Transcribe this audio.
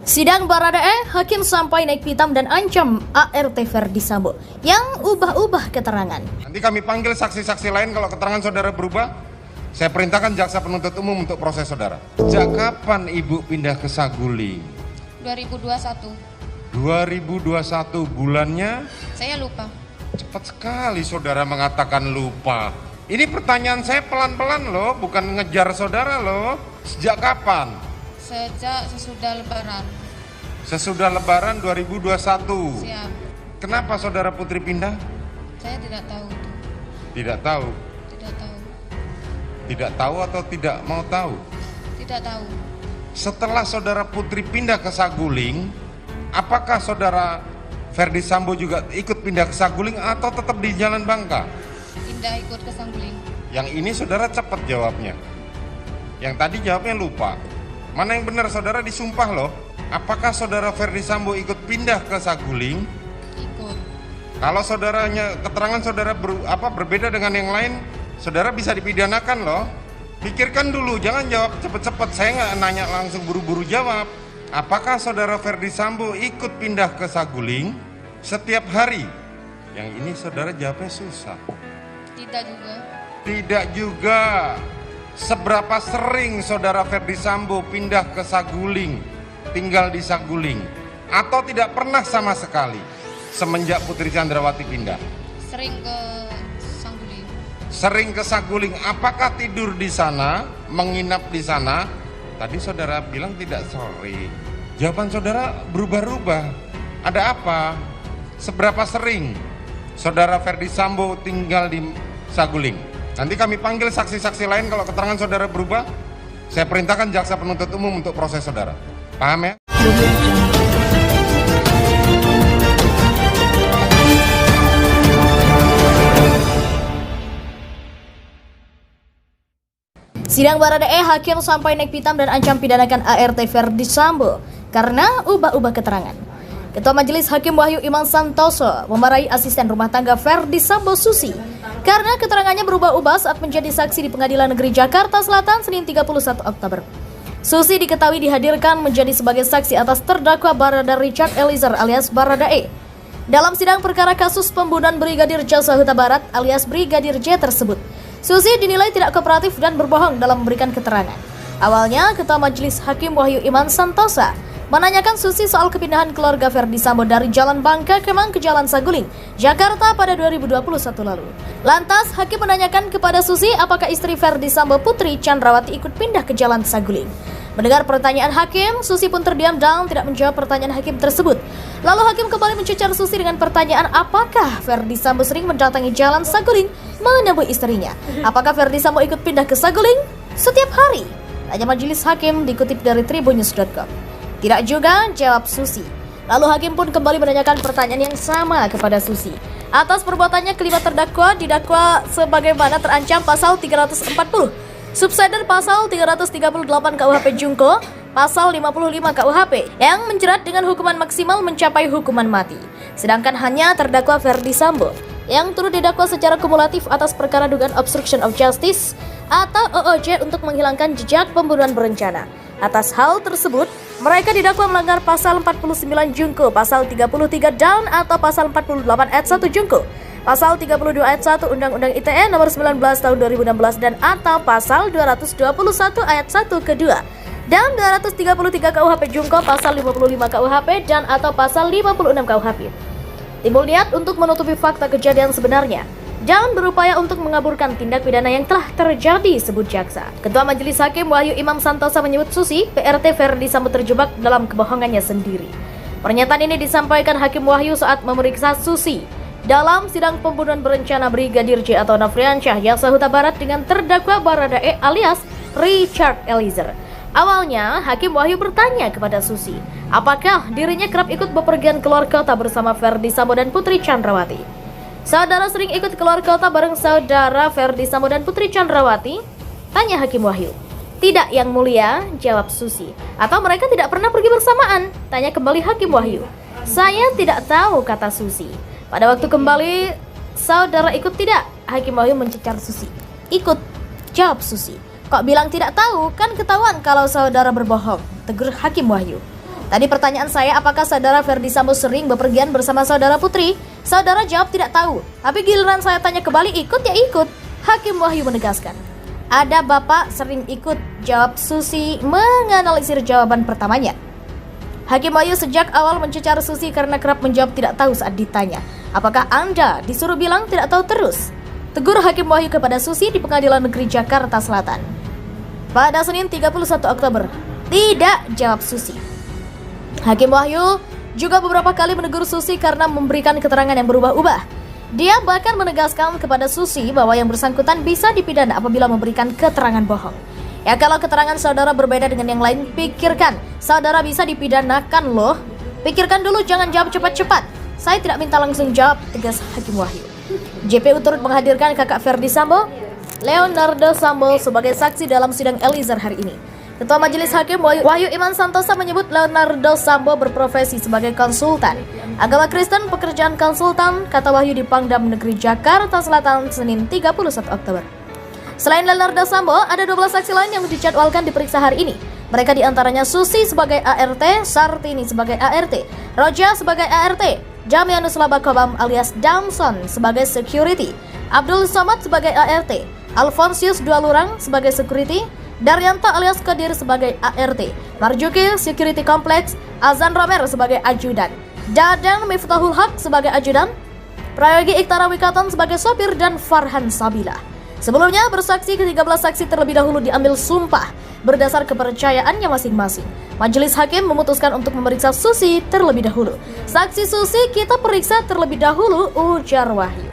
Sidang Baradae, hakim sampai naik pitam dan ancam ART Ferdi Sambo yang ubah-ubah keterangan. Nanti kami panggil saksi-saksi lain kalau keterangan saudara berubah. Saya perintahkan jaksa penuntut umum untuk proses saudara. Sejak kapan ibu pindah ke Saguling? 2021. 2021 bulannya? Saya lupa. Cepat sekali saudara mengatakan lupa. Ini pertanyaan saya pelan-pelan loh, bukan ngejar saudara loh. Sejak kapan? Sejak sesudah Lebaran. Sesudah Lebaran 2021. Siap. Kenapa saudara Putri pindah? Saya tidak tahu. Tidak tahu. Tidak tahu. Tidak tahu atau tidak mau tahu? Tidak tahu. Setelah saudara Putri pindah ke Saguling, apakah saudara Ferdi Sambo juga ikut pindah ke Saguling atau tetap di Jalan Bangka? Pindah ikut ke Saguling. Yang ini saudara cepat jawabnya. Yang tadi jawabnya lupa. Mana yang benar saudara disumpah loh? Apakah saudara Ferdi Sambo ikut pindah ke Saguling? Ikut. Kalau saudaranya keterangan saudara berbeda dengan yang lain, saudara bisa dipidanakan loh. Pikirkan dulu, jangan jawab cepet-cepet. Saya nggak nanya langsung buru-buru jawab. Apakah saudara Ferdi Sambo ikut pindah ke Saguling setiap hari? Yang ini saudara jawabnya susah. Tidak juga. Tidak juga. Seberapa sering saudara Ferdi Sambo pindah ke Saguling, tinggal di Saguling, atau tidak pernah sama sekali semenjak Putri Chandrawati pindah? Sering ke Saguling. Sering ke Saguling. Apakah tidur di sana, menginap di sana? Tadi saudara bilang tidak sore. Jawaban saudara berubah-ubah. Ada apa? Seberapa sering saudara Ferdi Sambo tinggal di Saguling? Nanti kami panggil saksi-saksi lain kalau keterangan saudara berubah. Saya perintahkan jaksa penuntut umum untuk proses saudara. Paham ya? Sidang Baradae, hakim sampai naik pitam dan ancam pidanakan ART Ferdi Sambo karena ubah-ubah keterangan. Ketua Majelis Hakim Wahyu Iman Santoso memarahi asisten rumah tangga Ferdi Sambo Susi karena keterangannya berubah-ubah saat menjadi saksi di Pengadilan Negeri Jakarta Selatan Senin 31 Oktober. Susi diketahui dihadirkan menjadi sebagai saksi atas terdakwa Barada Richard Eliezer alias Baradae dalam sidang perkara kasus pembunuhan Brigadir Joshua Huta Barat alias Brigadir J tersebut. Susi dinilai tidak kooperatif dan berbohong dalam memberikan keterangan. Awalnya, Ketua Majelis Hakim Wahyu Iman Santosa menanyakan Susi soal kepindahan keluarga Ferdi Sambo dari Jalan Bangka Kemang ke Jalan Saguling, Jakarta pada 2021 lalu. Lantas, Hakim menanyakan kepada Susi apakah istri Ferdi Sambo Putri Chandrawati ikut pindah ke Jalan Saguling. Mendengar pertanyaan Hakim, Susi pun terdiam dan tidak menjawab pertanyaan Hakim tersebut. Lalu Hakim kembali mencecar Susi dengan pertanyaan apakah Ferdi Sambo sering mendatangi Jalan Saguling menemui istrinya. Apakah Ferdi Sambo ikut pindah ke Saguling setiap hari? Tanya Majelis Hakim dikutip dari tribunnews.com. Tidak juga, jawab Susi. Lalu Hakim pun kembali menanyakan pertanyaan yang sama kepada Susi. Atas perbuatannya kelima terdakwa didakwa sebagaimana terancam pasal 340, subsider pasal 338 KUHP Jungko, pasal 55 KUHP yang menjerat dengan hukuman maksimal mencapai hukuman mati. Sedangkan hanya terdakwa Ferdi Sambo yang turut didakwa secara kumulatif atas perkara dugaan obstruction of justice atau OOJ untuk menghilangkan jejak pembunuhan berencana. Atas hal tersebut, mereka didakwa melanggar pasal 49 Jungko, pasal 33 dan atau pasal 48 ayat 1 Jungko, pasal 32 ayat 1 Undang-Undang ITE nomor 19 tahun 2016 dan atau pasal 221 ayat 1 kedua dan 233 KUHP Jungko, pasal 55 KUHP dan atau pasal 56 KUHP. Timbul niat untuk menutupi fakta kejadian sebenarnya dan berupaya untuk mengaburkan tindak pidana yang telah terjadi, sebut jaksa. Ketua Majelis Hakim Wahyu Imam Santosa menyebut Susi, PRT Ferdi Sambo terjebak dalam kebohongannya sendiri. Pernyataan ini disampaikan Hakim Wahyu saat memeriksa Susi dalam sidang pembunuhan berencana Brigadir J atau Nofriansyah Joshua Huta Barat dengan terdakwa Baradae alias Richard Eliezer. Awalnya, Hakim Wahyu bertanya kepada Susi, apakah dirinya kerap ikut bepergian keluar kota bersama Ferdi Sambo dan Putri Chandrawati. Saudara sering ikut keluar kota bareng saudara Ferdi Sambo dan Putri Chandrawati? Tanya Hakim Wahyu. Tidak, Yang Mulia, jawab Susi. Atau mereka tidak pernah pergi bersamaan? Tanya kembali Hakim Wahyu. Saya tidak tahu, kata Susi. Pada waktu kembali, saudara ikut tidak? Hakim Wahyu mencecar Susi. Ikut, jawab Susi. Kok bilang tidak tahu? Kan ketahuan kalau saudara berbohong, tegur Hakim Wahyu. Tadi pertanyaan saya, apakah saudara Ferdi Sambo sering bepergian bersama saudara Putri? Saudara jawab tidak tahu. Tapi giliran saya tanya kembali, ikut ya ikut. Hakim Wahyu menegaskan, ada bapak sering ikut, jawab Susi menganalisir jawaban pertamanya. Hakim Wahyu sejak awal mencecar Susi karena kerap menjawab tidak tahu saat ditanya. Apakah Anda disuruh bilang tidak tahu terus? Tegur Hakim Wahyu kepada Susi di Pengadilan Negeri Jakarta Selatan. Pada Senin 31 Oktober, tidak, jawab Susi. Hakim Wahyu juga beberapa kali menegur Susi karena memberikan keterangan yang berubah-ubah. Dia bahkan menegaskan kepada Susi bahwa yang bersangkutan bisa dipidana apabila memberikan keterangan bohong. Ya kalau keterangan saudara berbeda dengan yang lain, pikirkan, saudara bisa dipidanakan loh. Pikirkan dulu, jangan jawab cepat-cepat. Saya tidak minta langsung jawab, tegas Hakim Wahyu. JPU turut menghadirkan kakak Ferdi Sambo, Leonardo Sambo, sebagai saksi dalam sidang Eliezer hari ini. Ketua Majelis Hakim Wahyu Iman Santosa menyebut Leonardo Sambo berprofesi sebagai konsultan agama Kristen, pekerjaan konsultan, kata Wahyu di Pangdam Negeri Jakarta Selatan Senin 31 Oktober. Selain Leonardo Sambo, ada 12 saksi lain yang dijadwalkan diperiksa hari ini. Mereka diantaranya Susi sebagai ART, Sartini sebagai ART, Roja sebagai ART, Jamianus Labakobam alias Damson sebagai security, Abdul Somad sebagai ART, Alfonsius Dualurang sebagai security, Daryanto alias Kodir sebagai ART, Marjuki Security Complex, Azan Romer sebagai ajudan, Dadan Miftahul Haq sebagai ajudan, Prayogi Iktara Wikaton sebagai sopir, dan Farhan Sabila. Sebelumnya bersaksi, ke-13 saksi terlebih dahulu diambil sumpah berdasar kepercayaannya masing-masing. Majelis Hakim memutuskan untuk memeriksa Susi terlebih dahulu. Saksi Susi kita periksa terlebih dahulu, ujar Wahyu.